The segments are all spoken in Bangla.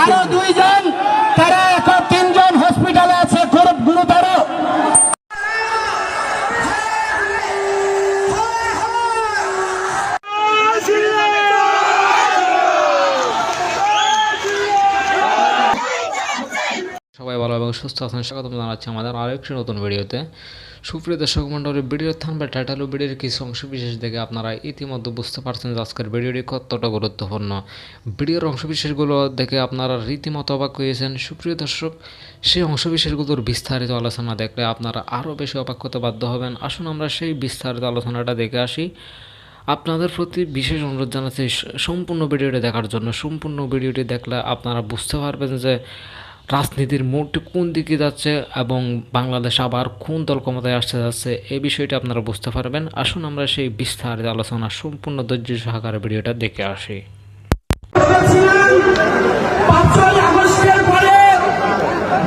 আরো 2 জন, তারা এখন 3 জন হসপিটালে আছে খুব গুরুতর। সবাই ভালো এবং সুস্থ আছেন, স্বাগতম জানাচ্ছি আমাদের আরেকটি নতুন ভিডিওতে। সুপ্রিয় দর্শক মণ্ডলী, ভিডিওর থাম্বনেল টাইটেল ও ভিডিওর কিছু অংশ বিশেষ দেখে আপনারা ইতিমধ্যে বুঝতে পারছেন যে আজকের ভিডিওটি কতটা গুরুত্বপূর্ণ। ভিডিওর অংশ বিশেষগুলো দেখে আপনারা রীতিমতো অবাক হয়েছেন। সুপ্রিয় দর্শক, সেই অংশ বিশেষগুলোর বিস্তারিত আলোচনা দেখলে আপনারা আরও বেশি অবাক হতে বাধ্য হবেন। আসুন আমরা সেই বিস্তারিত আলোচনাটা দেখে আসি। আপনাদের প্রতি বিশেষ অনুরোধ জানাচ্ছি সম্পূর্ণ ভিডিওটি দেখার জন্য। সম্পূর্ণ ভিডিওটি দেখলে আপনারা বুঝতে পারবেন যে রাজনীতির মোড়টি কোন দিকে যাচ্ছে এবং বাংলাদেশ আবার কোন দল ক্ষমতায় আসতে যাচ্ছে, এই বিষয়টি আপনারা বুঝতে পারবেন। আসুন আমরা সেই বিস্তারিত আলোচনা সম্পূর্ণ ধৈর্য সহকারে ভিডিওটা দেখে আসি।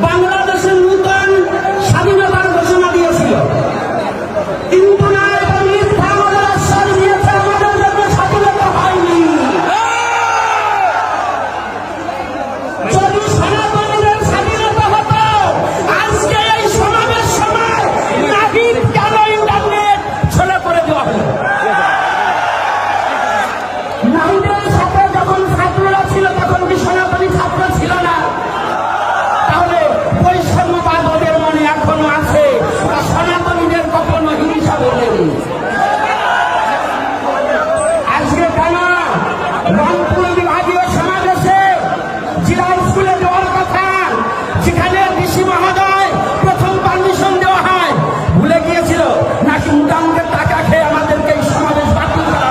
বাংলাদেশের নতুন স্বাধীনতার ঘোষণা দিয়েছিল, কিন্তু না, স্বাধীনতা হয়নি। যদি সনাতনীদের স্বাধীনতা হতো, আজকে এই সমাবেশ সময় নাহিদ কেন ইন্টারনেট ছড়ে করে দেওয়া হলো? নাহিদের সাথে যখন ছাত্ররা ছিল তখন কি সনাতনী ছাত্র ছিল না? তাহলে বৈষম্যবাদ ওদের মনে এখনো আছে, সনাতনীদের কখনো হিংসা বলেনি। আজকে কেন রংপুর বিভাগীয় সমাবেশে জেলা স্কুলে দেওয়ার কথা, যেখানে ডিসি মহোদয় প্রথম পারমিশন দেওয়া হয়, ভুলে গিয়েছিল নাকি মুদামদের টাকা খেয়ে আমাদেরকে এই সমাবেশ বাতিল করা?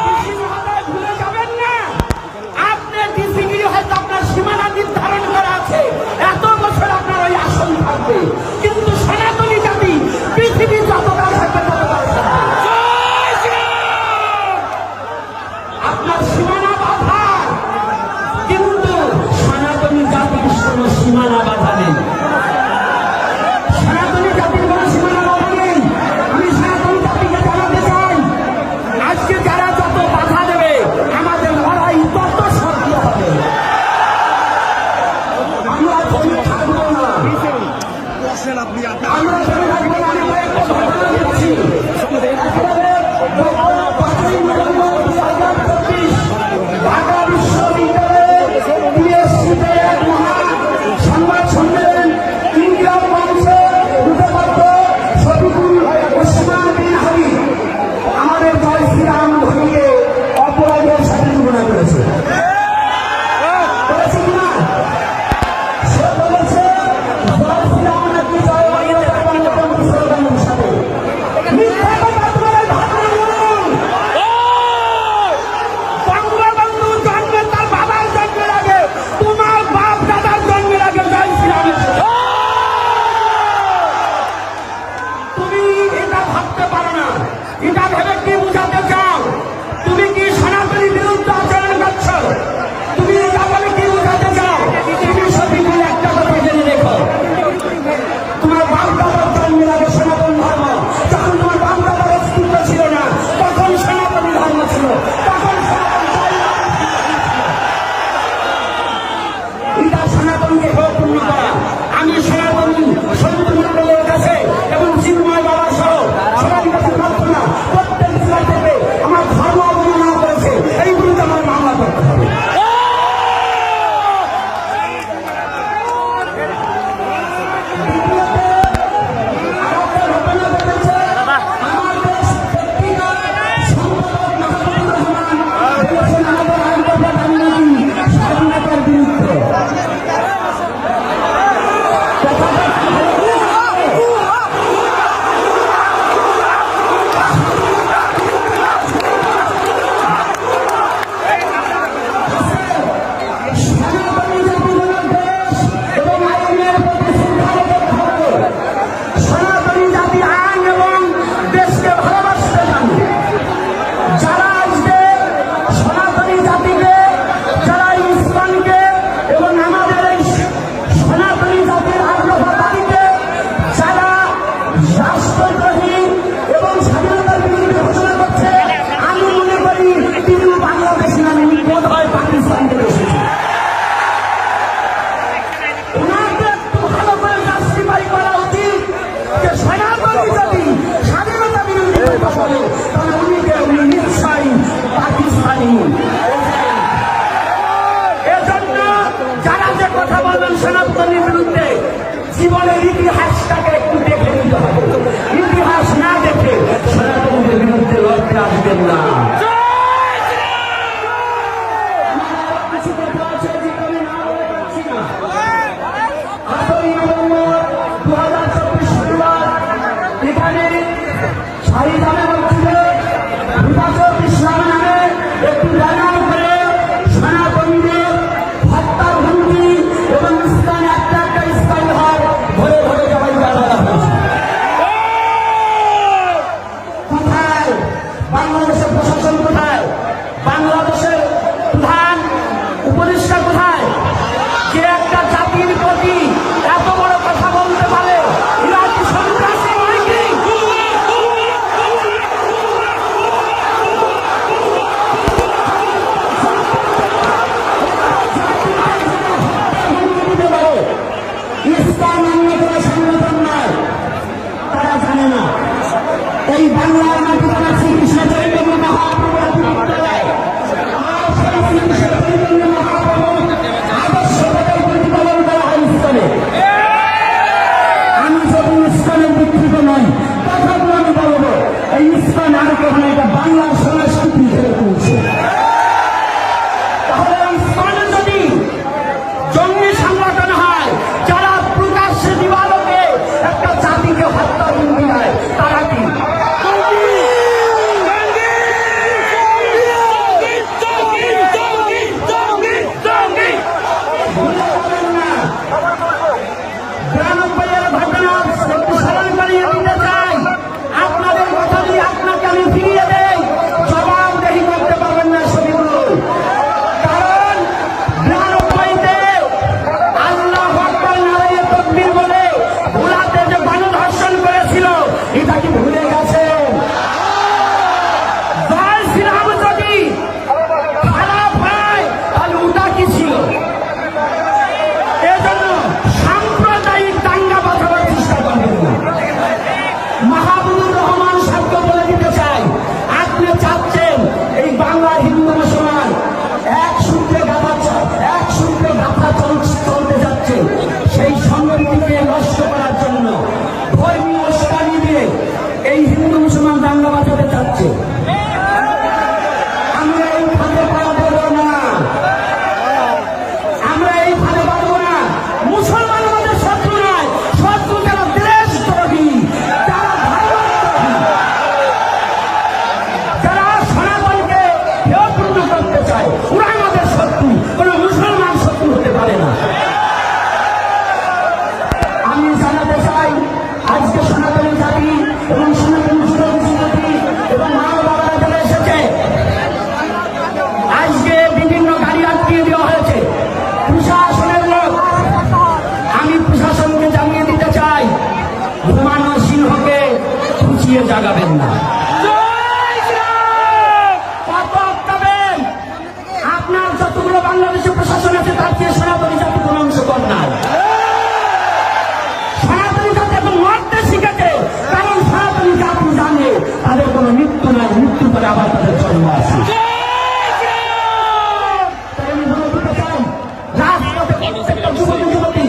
ডিসি মহোদয় ভুলে যাবেন না, আপনি ডিসিগিরি হয়তো আপনার সীমানা নির্ধারণ করা আছে, এত বছর আপনার ওই আসন থাকবে, কিন্তু সনাতনী জাতি পৃথিবী যতকাল থাকবে ততকাল থাকবে। আপনার সীমানা বাধা, কিন্তু সনাতনী জাতির কোনো সীমানা বাধা নেই। সনাতনী জাতির কোনো সীমানা বাধা নেই। আমি সনাতনী জাতিকে জানাতে চাই, আজকে যারা যত বাধা দেবে আমাদের লড়াই তত শক্তি হবে। আমরা জমি থাকবো না, আমরা জমি থাকবো না। আমি কয়েকটা ঘটনা দিচ্ছি। ঢাকা বিশ্ববিদ্যালয়ের সংবাদ ঘটনার উপরে সনাতনীদের হত্যার হুমকি এবং ইসলামে একটা ইসলাম ঘর ধরে ধরে জবাই করা হয়েছে। কোথায় বাংলাদেশের প্রশাসন, কোথায় বাংলাদেশের প্রধান উপদেষ্টা, কোথায় যে একটা জাতির প্রতি এত বড় কথা বলতে পারে? এরা কি সন্ত্রাসী নয় কি? ইসলাম অন্য কোনো সংগঠন নয়, তারা জানে না। এই বাংলার মাটিতে শ্রীকৃষ্ণ চৈতন্য মহাপ্রভু অতিরিক্ত দেয়। আর সেই শ্রীকৃষ্ণ চৈতন্য মহাপ্রভু আদর্শটাকে প্রতিপালন করা হয় ইসলামে। আমি যদি ইসলামের বিকৃত নই, তথাপি আমি বলবো এই ইসলাম আর কখনো এটা বাংলার সংস্কৃতি হিসেবে তুলছে। তাহলে ইসলামে যদি জঙ্গি সংগঠন হয়, যারা প্রকাশ্যে দিবালোকে একটা জাতিকে হত্যা হুমকি দেয়, তারা কি? বিরানব্বইয়ের ঘটনা একটু স্মরণ করিয়ে দিতে চাই। আপনাদের কথা দিয়ে আপনাকে আমি ফিরিয়ে দেই, জবাবদেহি করতে পারবেন না সেগুলো। কারণ 92-তে আল্লাহু আকবার নারায়ে তাকবীর বলে ভোলাতে যে গণধর্ষণ করেছিল, এটা কি ভুলে গেছেন? জয় শ্রীরাম যদি খারাপ হয় তাহলে ওটা কি ছিল? এজন্য সাম্প্রদায়িক দাঙ্গা বাঁধাবার চেষ্টা করবেন না। মাহবুবুর রহমান সাহেবকে বলে দিতে চাই, আপনি চাচ্ছেন এই বাংলার হিন্দু মুসলমান এক সূত্রে গাথা চলতে যাচ্ছে, সেই সম্প্রীতিকে নষ্ট করার জন্য ধর্মীয় উস্কানি দিয়ে এই হিন্দু মুসলমান দাঙ্গা বাঁচাতে চাচ্ছে। আমরা এই ফাঁদে পা দেব না, আমরা এই ফাঁদে পা দেব না। মুসলমান আমাদের শত্রু নয়, শত্রু যারা দেশদ্রোহী, যারা ভারতদ্রোহী, যারা সনাতনকে হেয়পূর্ণ করতে চায়, ওরা আমাদের শত্রু। কোনো মুসলমান শত্রু হতে পারে না। আমি জানাতে চাই, আজকে সনাতনী জাতি এবং সনাতনী যুবতী এবং মা বাবারা যারা এসেছে, আজকে বিভিন্ন গাড়ি আটকিয়ে দেওয়া হয়েছে প্রশাসনের লোক। আমি প্রশাসনকে জানিয়ে দিতে চাই, ঘুমানো সিংহকে খুঁচিয়ে জাগাবেন না। কত অক্টাবেন? আপনার যতগুলো বাংলাদেশের প্রশাসন আছে তার চেয়ে সনাতনী জাতি কোন অংশ কম নাই। সনাতনী জাতি এখন মরতে শিখেছে, কারণ সনাতনী জাতি জানে তাদের কোনো মৃত্যু নাই, মৃত্যু করে আবার তাদের জন্ম আছে। তাই আমি বলে দিতে চাই, রাজপথে প্রত্যেকটা যুবতী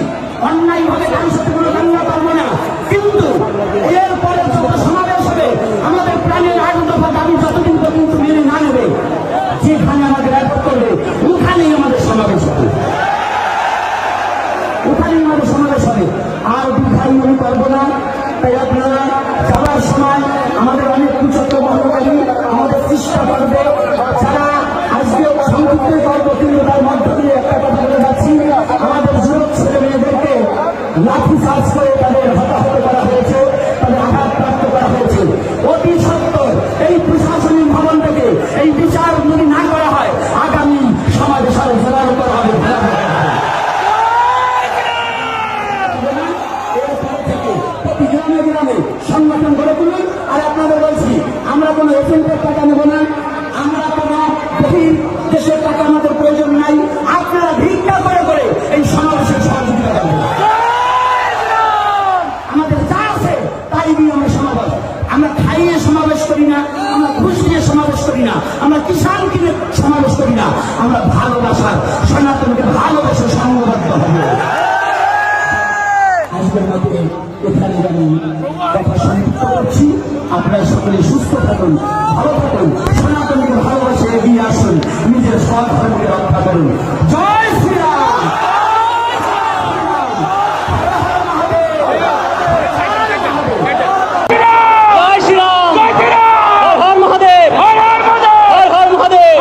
অন্যায়ভাবে গান সত্যগুলো গান্না পারবো না, কিন্তু এরপরে যত সমাবেশ হবে আমাদের প্রাণের 8 দফা দাবি যতদিন পর্যন্ত মেনে না নেবে, যেখানে আমাদের অ্যাটাক করবে ওখানেই আমাদের সমাবেশ হবে, ওখানেই আমাদের সমাবেশ হবে। আর দীর্ঘায়ু আমি করবো না। তাই আপনারা যাওয়ার সময় আমাদের অনেক কুচক্র মহলকারী, আমাদের চেষ্টা করবে, যারা আজকে সংযুক্ত করব, কিন্তু তার মধ্য দিয়ে একটা কথা বলে যাচ্ছি, আমাদের যুবক ছেলে মেয়েদেরকে লাঠি চার্জ করে তাদের হতাহত করা হয়েছে, তাদের আঘাতপ্রাপ্ত করা হয়েছে। অতি সত্তর এই প্রশাসনিক ভবন থেকে এই বিচার যদি না করা হয়, আগামী সমাজে সারা জেলার উপর হবে সংগঠন গড়ে তুলুন। আর আপনাদের বলছি, আমরা কোনো এজেন্টের টাকা নেব না, আমরা কোনো বহির দেশের টাকা আমাদের প্রয়োজন নাই। আপনারা ভিক্ষা করে করে এই সমাবেশের সহযোগিতা করবেন। আমাদের যা আছে তাই দিয়ে আমরা সমাবেশ, আমরা খাইয়ে সমাবেশ করি না, আমরা ঘুষ দিয়ে সমাবেশ করি না, আমরা কিষাণ কিনে সমাবেশ করি না, আমরা ভালোবাসার সনাতনকে ভালোবাসে সংঘবদ্ধ হবে। আজকের মতো এখানে আমি কথা সমাপ্ত করছি। আপনারা সকলে সুস্থ থাকুন, ভালো থাকুন, সনাতনকে ভালোবাসে এগিয়ে আসুন, নিজের স্বধর্মকে রক্ষা করুন। জয় শ্রীরাম। জয় শ্রীরাম, হর হর মহাদেব, হর হর মহাদেব, হর হর মহাদেব।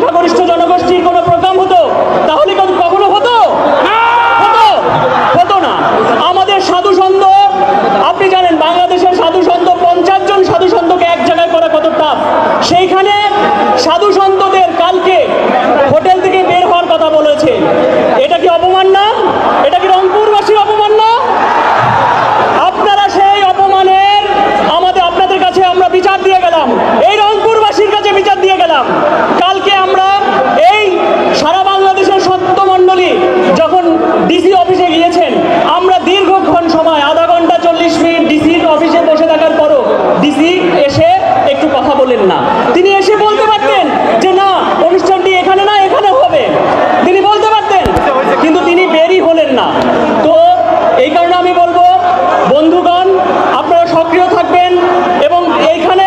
সংখ্যাগরিষ্ঠ জনগোষ্ঠীর কোনো প্রোগ্রাম হতো, তাহলে কখনো হতো? হতো না। আমাদের সাধু সন্ত, আপনি জানেন বাংলাদেশের সাধু সন্ত 50 জন সাধু সন্তকে এক জায়গায় করা কত টাফ। সেইখানে সাধু সন্তদের কালকে হোটেল থেকে বের হওয়ার কথা বলেছে। এটা কি অপমান না? এটা কি রংপুরবাসীর অপমান না? আপনারা সেই অপমানের আপনাদের কাছে আমরা বিচার দিয়ে গেলাম, এই রংপুরবাসীর কাছে বিচার দিয়ে গেলাম। কালকে আমরা এই সারা বাংলাদেশের সন্ত মণ্ডলী যখন ডিসি অফিসে গিয়েছেন, আমরা দীর্ঘক্ষণ সময়, আধা ঘন্টা 40 মিনিট ডিসির অফিসে বসে থাকার পরও ডিসি এসে একটু কথা বলেন না। তিনি এসে বলতে পারতেন যে না, অনুষ্ঠানটি এখানে না, এখানে হবে, তিনি বলতে পারতেন, কিন্তু তিনি বেরই হলেন না। তো এই কারণে আমি বলবো, বন্ধুগণ, আপনারা সক্রিয় থাকবেন এবং এইখানে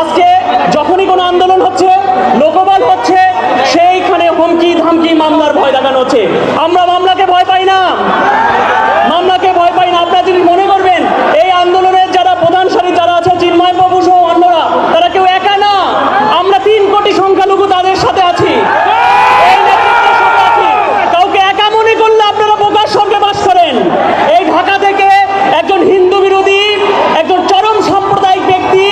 আজকে যখনই কোনো আন্দোলন হচ্ছে, লোকবল হচ্ছে, সেইখানে হুমকি ধামকি মামলার ভয় দেখানো হচ্ছে। আমরা মামলাকে ভয় পাই না, মামলাকে ভয় পাই না। আপনারা যদি মনে করবেন এই আন্দোলনের যারা প্রধান সারি যারা আছে, চিন্ময় বাবু সহ অন্যরা, তারা কেউ একা না। আমরা 3 কোটি সংখ্যালঘু তাদের সাথে আছি, এই নেতৃত্বের সাথে আছি। কাউকে একা মনে করলে আপনারা বোকার স্বর্গে বাস করেন। এই ঢাকা থেকে একজন হিন্দু বিরোধী, একজন চরম সাম্প্রদায়িক ব্যক্তি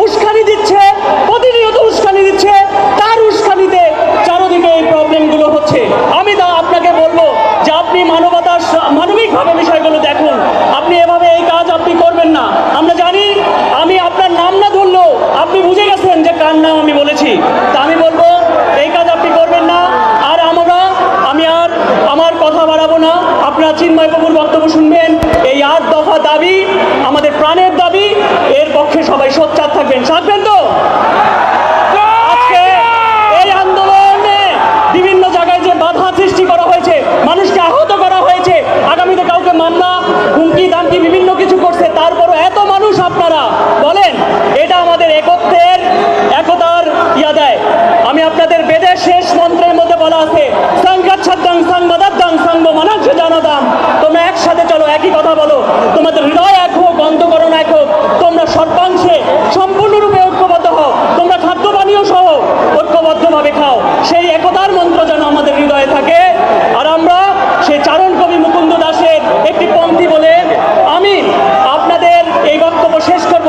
উস্কানি দিচ্ছে, প্রতিনিয়ত উস্কানি দিচ্ছে। তার উস্কানিতে চারদিকে এই প্রবলেমগুলো হচ্ছে। আমি আপনাকে বলবো যে আপনি মানবিকভাবে বিষয়গুলো দেখুন। আপনি এভাবে এই কাজ আপনি করবেন না। আমরা জানি, আমি আপনার নাম না ধরলেও আপনি বুঝে গেছেন যে কার নাম আমি বলেছি। তা আমি বলবো এই কাজ আপনি করবেন না। আর আমি আর আমার কথা বাড়াবো না, আপনারা চিন্ময় বাবুর বক্তব্য শুনবেন। এই 8 দফা দাবি আমাদের প্রাণের দাবি, এর পক্ষে সবাই সোচ্চার থাকবেন তো। আজকে এই আন্দোলনে বিভিন্ন জায়গায় যে বাধা সৃষ্টি করা হয়েছে, মানুষকে আহত করা হয়েছে, আগামীতে কাউকে মামলা, হুমকি ধামকি বিভিন্ন কিছু করছে, তারপরও এত মানুষ আপনারা বলেন, এটা আমাদের একতার ইয়া দেয়। আমি আপনাদের বেদের শেষ মন্ত্রের মধ্যে বলা আছে, সংঘাচ্ছাদ্দাং সংবাদাদ্দাং সংঘ মানাংশ জানাদাম। তোমরা একসাথে চলো, একই কথা বলো, তোমাদের হৃদয় এক হোক, অন্তঃকরণ এক হোক, তোমরা সর্বাংশে সম্পূর্ণরূপে ঐক্যবদ্ধ হও, তোমরা খাদ্য পানীয় সহ ঐক্যবদ্ধভাবে খাও। সেই একতার মন্ত্র যেন আমাদের হৃদয়ে থাকে। আর আমরা সেই চারণ কবি মুকুন্দ দাসের একটি পংক্তি বলে আমি আপনাদের এই বক্তব্য শেষ করব।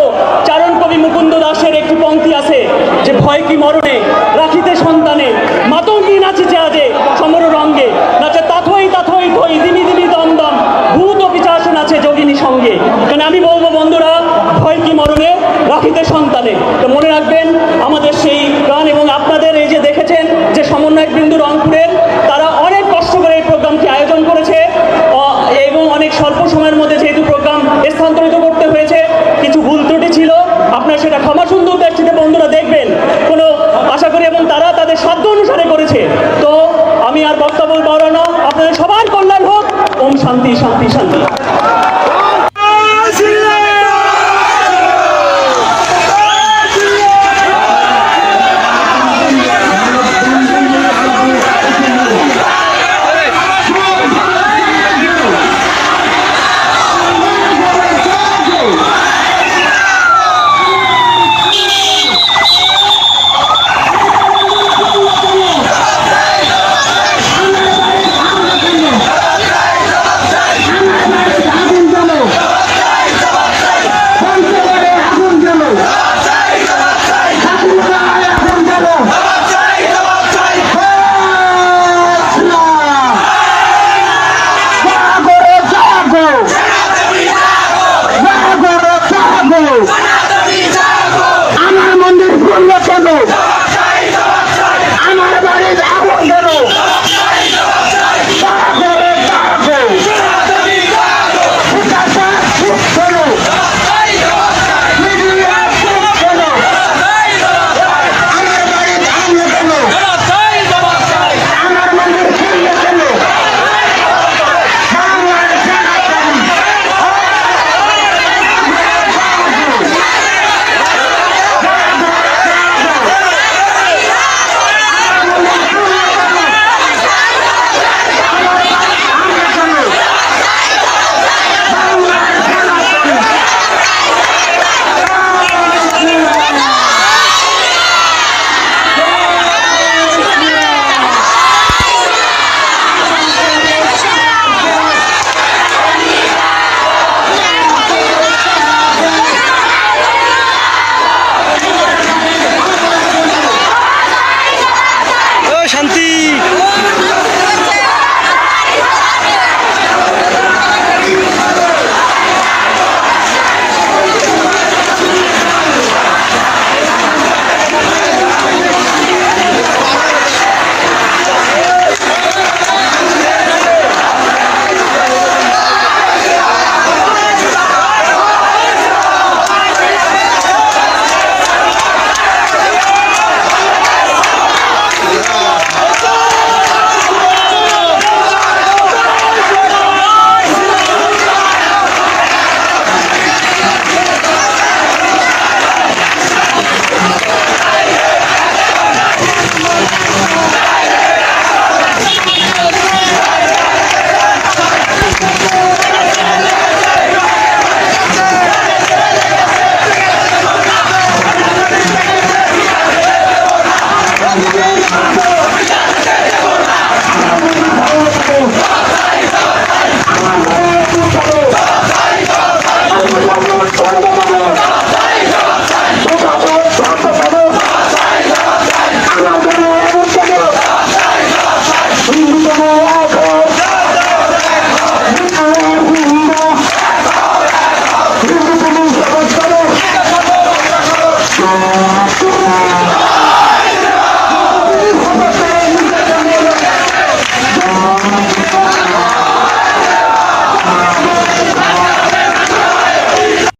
চারণ কবি মুকুন্দ দাসের একটি পংক্তি আছে যে, ভয় কি মরণে রাখিতে সন্তানে, মাতঙ্গী নাচিছে আজে সমর রঙ্গে, নাচে তাথই তাথই থই দিনি দিনি দম দম, ভূত পিচাচ নাচে যোগিনী সঙ্গে। কারণ আমি বলবো বন্ধুরা, ভয় কি মরণে রাখিতে সন্তানে। তো মনে রাখবেন আমাদের সেই গান। এবং আপনাদের এই যে দেখেছেন যে সমন্বয়ক বিন্দু রংপুরের, তারা অনেক কষ্ট করে এই প্রোগ্রামটি আয়োজন করেছে এবং অনেক স্বল্প সময়ের মধ্যে যেহেতু প্রোগ্রাম স্থানান্তরিত করতে হয়েছে, কিছু ভুল ত্রুটি ছিল, আপনারা সেটা ক্ষমা সুন্দর দৃষ্টিতে বন্ধুরা দেখবেন কোনো আশা করি, এবং তারা তাদের সাধ্য অনুসারে করেছে। তো আমি আর বক্তব্য বাড়ানো, আপনাদের সবার কল্যাণ হোক। ওম শান্তি শান্তি শান্তি।